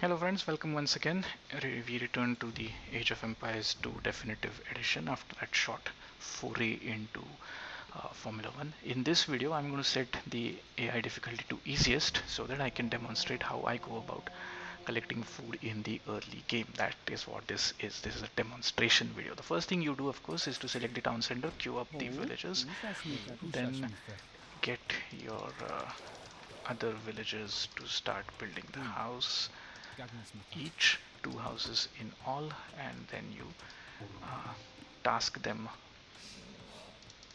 Hello friends, welcome once again. We return to the Age of Empires 2 Definitive Edition after that short foray into Formula 1. In this video, I'm going to set the AI difficulty to easiest so that I can demonstrate how I go about collecting food in the early game. That is what this is. This is a demonstration video. The first thing you do, of course, is to select the town center, queue up the villagers, then get your other villagers to start building the house, each two houses in all, and then you uh, task them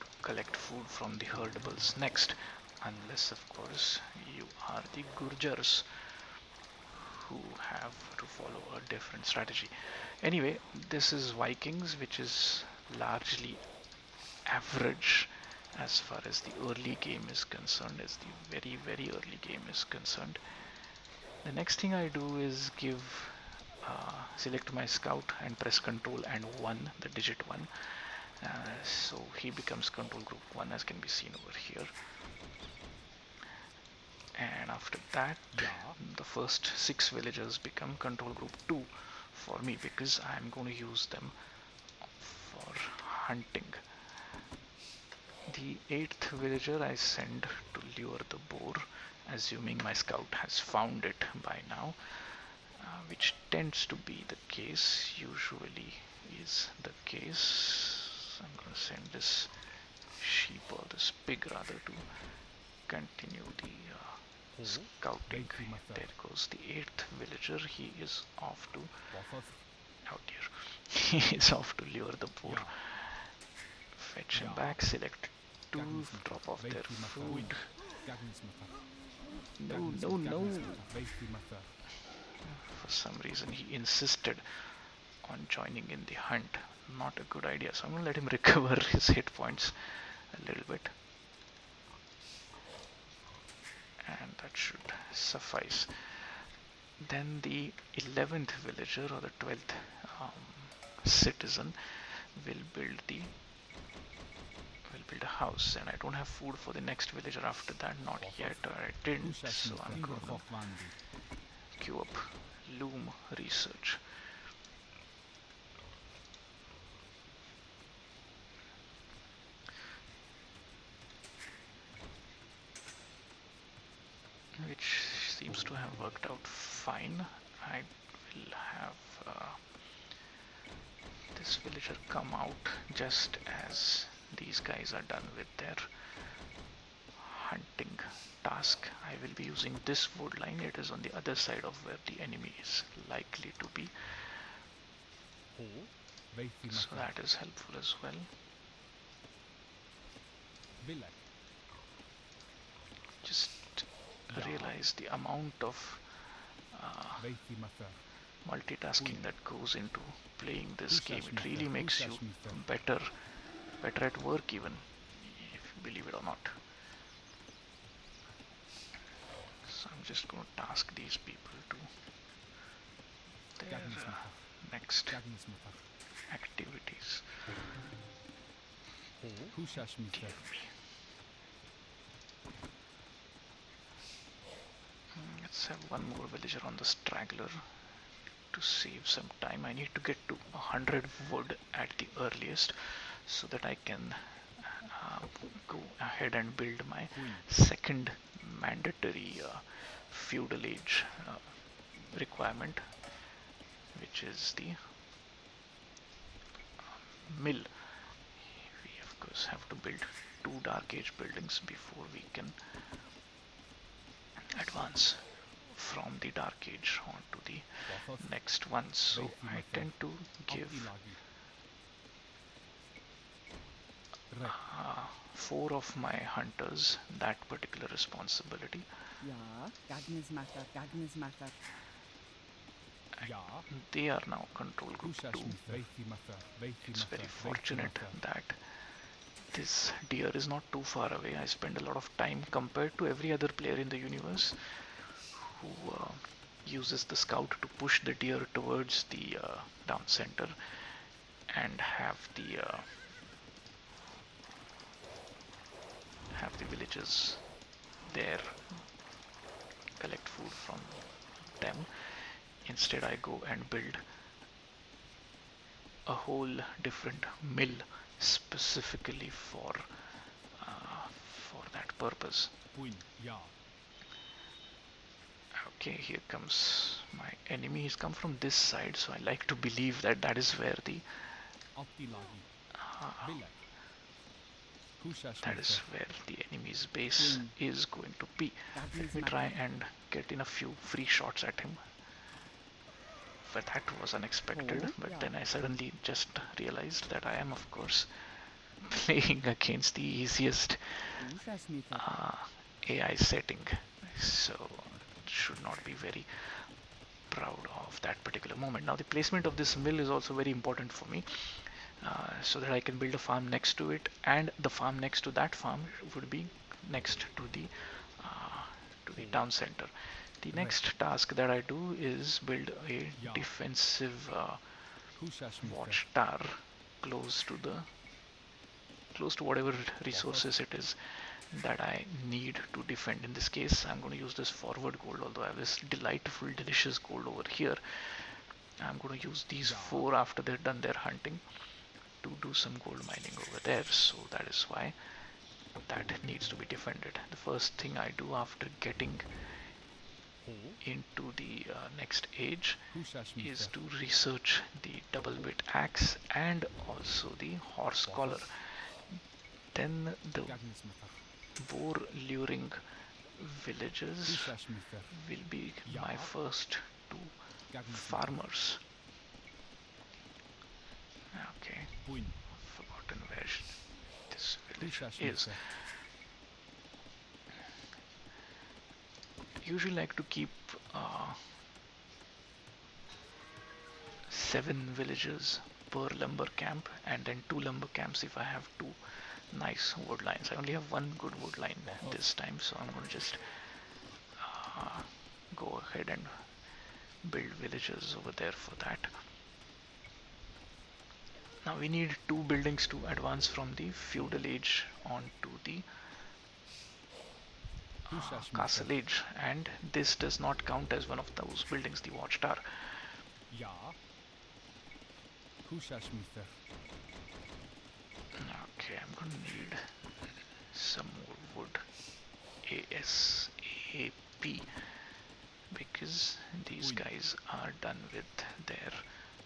to collect food from the herdables next, unless of course you are the Gurjars who have to follow a different strategy. Anyway, this is Vikings, which is largely average as far as the early game is concerned, as the very early game is concerned. The next thing I do is select my scout and press Control and 1, the digit 1. So he becomes Control Group 1, as can be seen over here. And after that, the first 6 villagers become Control Group 2 for me because I'm going to use them for hunting. The 8th villager I send to lure the boar, assuming my scout has found it by now, which tends to be the case, usually is the case. I'm going to send this sheep or this pig rather to continue the scouting. There goes the 8th villager. He is off to, oh dear, he is off to lure the boar. Fetch him back, select 2, drop off their food. No. For some reason he insisted on joining in the hunt. Not a good idea, so I'm going to let him recover his hit points a little bit, and that should suffice. Then the 11th villager or the 12th citizen will build a house, and I don't have food for the next villager after that, not yet, or I didn't, so I'm going to queue up loom research. Which seems to have worked out fine. I will have this villager come out just as these guys are done with their hunting task. I will be using this wood line. It is on the other side of where the enemy is likely to be, so that is helpful as well. Just realize the amount of multitasking that goes into playing this game. It really makes you better at work, even if you believe it or not. So I'm just going to task these people to their next activities. Dear me. Let's have one more villager on the straggler to save some time. I need to get to 100 wood at the earliest so that I can go ahead and build my second mandatory feudal age requirement, which is the mill. We of course have to build 2 dark age buildings before we can advance from the dark age onto the next one. So I tend to give 4 of my hunters that particular responsibility. They are now control group 2. It's very fortunate that this deer is not too far away. I spend a lot of time compared to every other player in the universe who uses the scout to push the deer towards the town center and have the villagers there collect food from them. Instead I go and build a whole different mill specifically for that purpose. Okay, here comes my enemy. He's come from this side, so I like to believe that that is where the enemy's base is going to be. Let me try and get in a few free shots at him. But that was unexpected. But then I suddenly just realized that I am, of course, playing against the easiest AI setting, so should not be very proud of that particular moment. Now the placement of this mill is also very important for me, so that I can build a farm next to it, and the farm next to that farm would be next to the town center. The next task that I do is build a defensive watchtower close to whatever resources it is that I need to defend. In this case, I'm going to use this forward gold, although I have this delightful, delicious gold over here. I'm going to use these 4 after they're done their hunting to do some gold mining over there, so that is why that needs to be defended. The first thing I do after getting into the next age is to research the double bit axe and also the horse collar. Then the boar luring villages will be my first 2 farmers. Okay, forgotten where this village is. Usually like to keep 7 villages per lumber camp, and then 2 lumber camps if I have 2 nice wood lines. I only have 1 good wood line this time, so I'm going to just go ahead and build villages over there for that. Now we need 2 buildings to advance from the feudal age onto the castle age, and this does not count as one of those buildings, the watchtower. Okay, I'm going to need some more wood ASAP, because these guys are done with their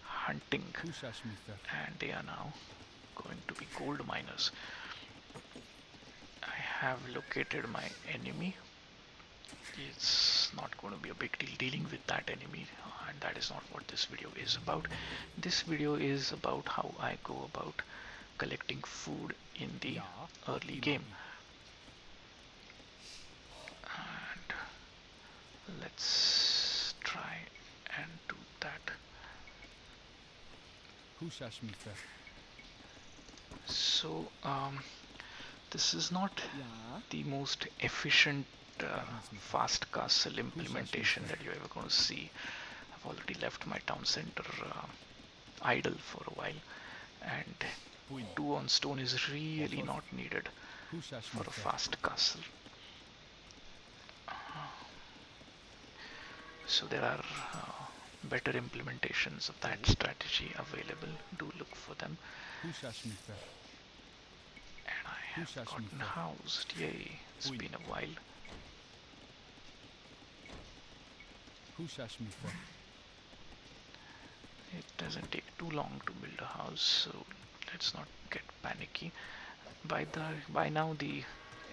hunting and they are now going to be gold miners. I have located my enemy. It's not going to be a big deal dealing with that enemy, and that is not what this video is about. This video is about how I go about collecting food in the early game. And let's try and do that. So this is not the most efficient fast castle implementation that you're ever going to see. I've already left my town center idle for a while, and 2 on stone is really not needed for a fast castle. So there are better implementations of that strategy available. Do look for them. And I have gotten housed. Yay, it's been a while. It doesn't take too long to build a house, so let's not get panicky. By now the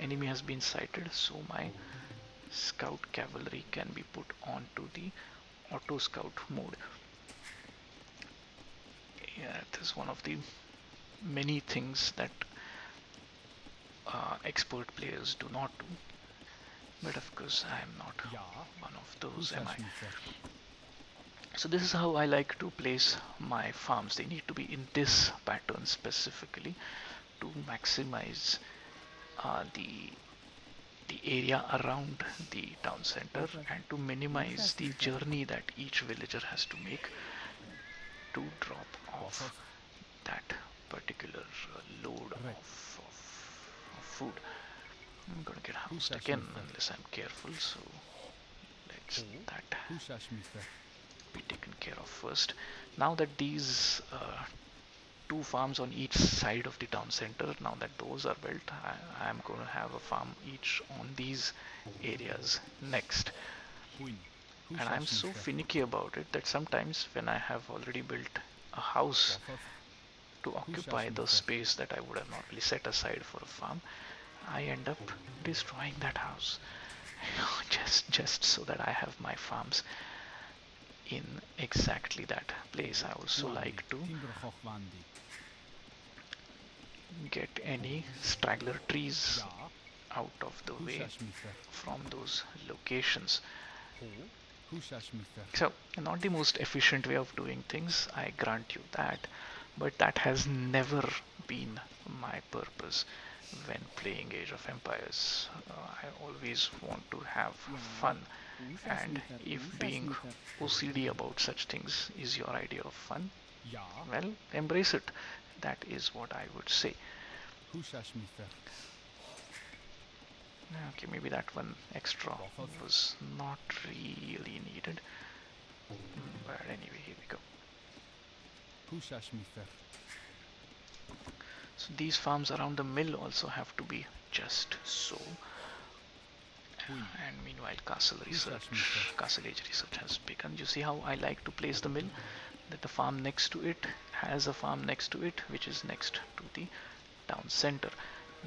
enemy has been sighted, so my scout cavalry can be put onto the auto scout mode. Yeah, this is one of the many things that expert players do not do, but of course I am not one of those, am I? So this is how I like to place my farms. They need to be in this pattern specifically to maximize the area around the town center and to minimize the journey that each villager has to make to drop off that particular load of food. I'm gonna get housed again unless I'm careful, so let's that. be taken care of first. Now that these two farms on each side of the town center, now that those are built, I am going to have a farm each on these areas next. And I'm so finicky about it that sometimes when I have already built a house to occupy the space that I would have normally set aside for a farm, I end up destroying that house just so that I have my farms in exactly that place. I also like to get any straggler trees out of the way from those locations. So, not the most efficient way of doing things, I grant you that, but that has never been my purpose when playing Age of Empires. I always want to have fun, and if being OCD about such things is your idea of fun, well, embrace it. That is what I would say. Okay, maybe that one extra was not really needed. But anyway, here we go. So these farms around the mill also have to be just so. And meanwhile, castle age research has begun. You see how I like to place the mill? That the farm next to it has a farm next to it, which is next to the town center.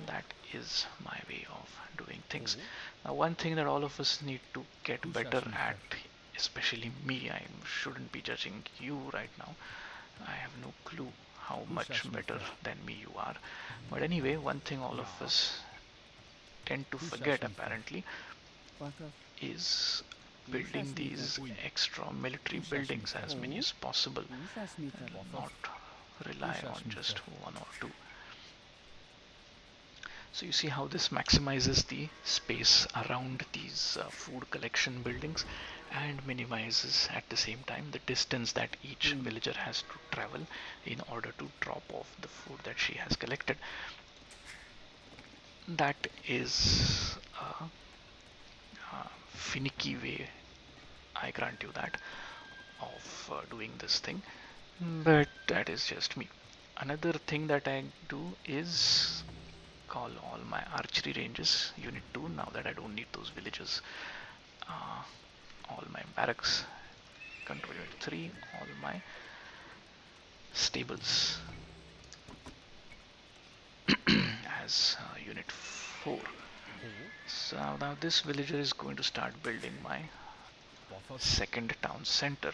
That is my way of doing things. Now, one thing that all of us need to get better at, especially me, I shouldn't be judging you right now. I have no clue how much better than me you are. But anyway, one thing all of us tend to forget apparently is building these extra military buildings, as many as possible, and not rely on just one or two. So you see how this maximizes the space around these food collection buildings and minimizes at the same time the distance that each villager has to travel in order to drop off the food that she has collected. That is a finicky way, I grant you that, of doing this thing, but that is just me. Another thing that I do is call all my archery ranges unit 2 now that I don't need those villages. All my barracks control unit 3, all my stables as unit 4. So now this villager is going to start building my second town center,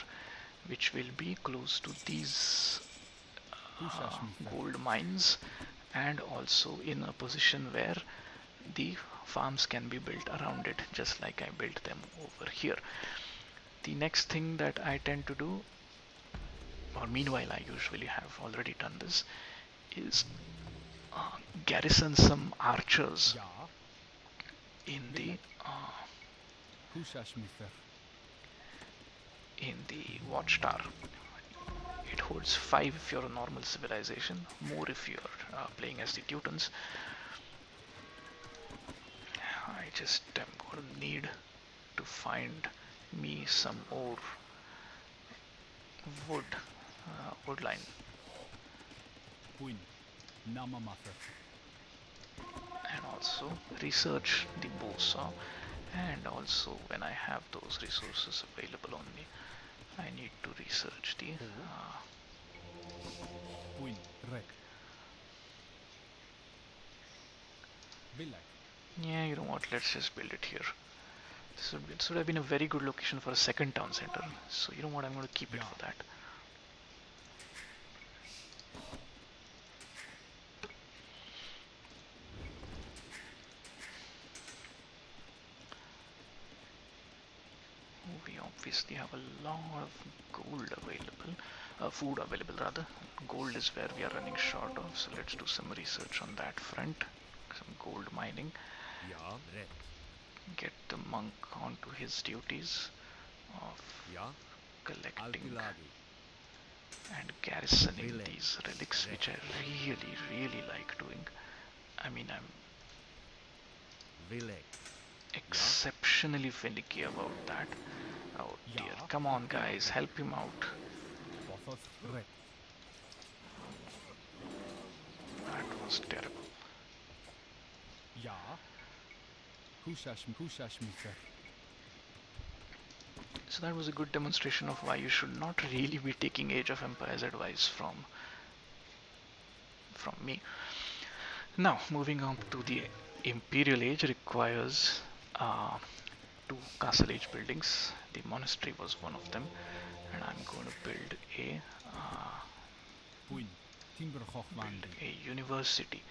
which will be close to these gold mines and also in a position where the farms can be built around it, just like I built them over here. The next thing that I tend to do, or meanwhile I usually have already done this, is garrison some archers in the watchtower. It holds 5 if you're a normal civilization, more if you're playing as the Teutons. I just am going to need to find me some more woodline. And also research the bow saw, and also when I have those resources available on me, I need to research the yeah, you know what, let's just build it here. This would have been a very good location for a second town center, so you know what, I'm going to keep it for that. We obviously have a lot of gold available, food available rather. Gold is where we are running short of, so let's do some research on that front. Some gold mining. Get the monk onto his duties of collecting and garrisoning these relics, which I really like doing. I mean, I'm exceptionally finicky about that. Oh dear, Ja, come on guys, Akilagi. help him out. Bothos Red. That was terrible. Ja, Kushashmither. So that was a good demonstration of why you should not really be taking Age of Empires advice from me. Now, moving on to the Imperial Age requires uh, two Castle Age buildings. The monastery was one of them, and I'm going to Puin, Timber build Hochwandi. a university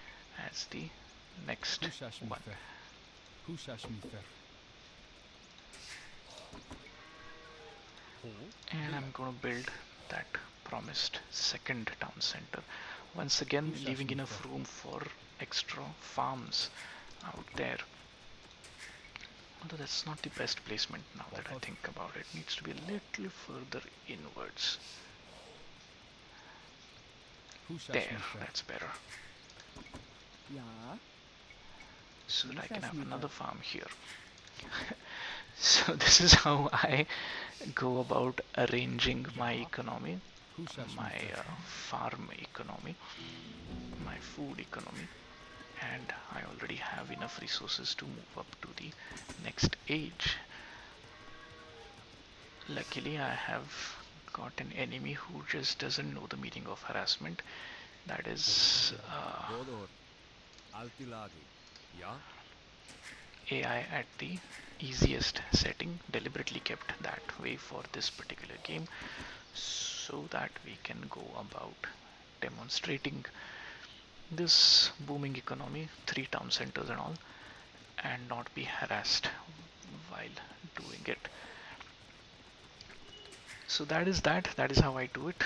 as the next one. Kushashmither. Kushashmither. Ho, And I'm Bilak. going to build that promised second town center. Once again, leaving Kushashmither. enough room for extra farms out there. Although that's not the best placement now that I Bothos. think about it. It needs to be a little further inwards. There, Kushashmither. that's better. Ja, So that I can have Kushashmither. another farm here. So this is how I go about arranging my Ja, economy, my Kushashmither. farm economy, my food economy, and I already have enough resources to move up to the next age. Luckily, I have got an enemy who just doesn't know the meaning of harassment. That is Bodor. Altilagi. Ja, AI at the easiest setting, deliberately kept that way for this particular game so that we can go about demonstrating this booming economy, 3 town centers and all, and not be harassed while doing it. So that is how I do it.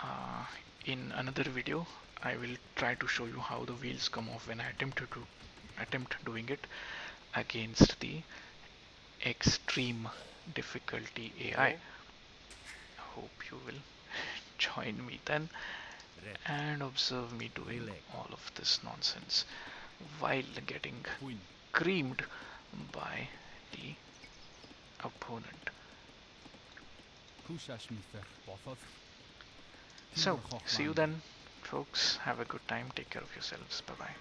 uh, in another video I will try to show you how the wheels come off when I attempt doing it against the extreme difficulty AI. Ho, Hope you will join me then Red. and observe me doing Bilek. all of this nonsense while getting Puin. creamed by the opponent. Kushashmither. Bothos. So, Timber see you Hochwandi. then, folks. Have a good time. Take care of yourselves. Bye bye.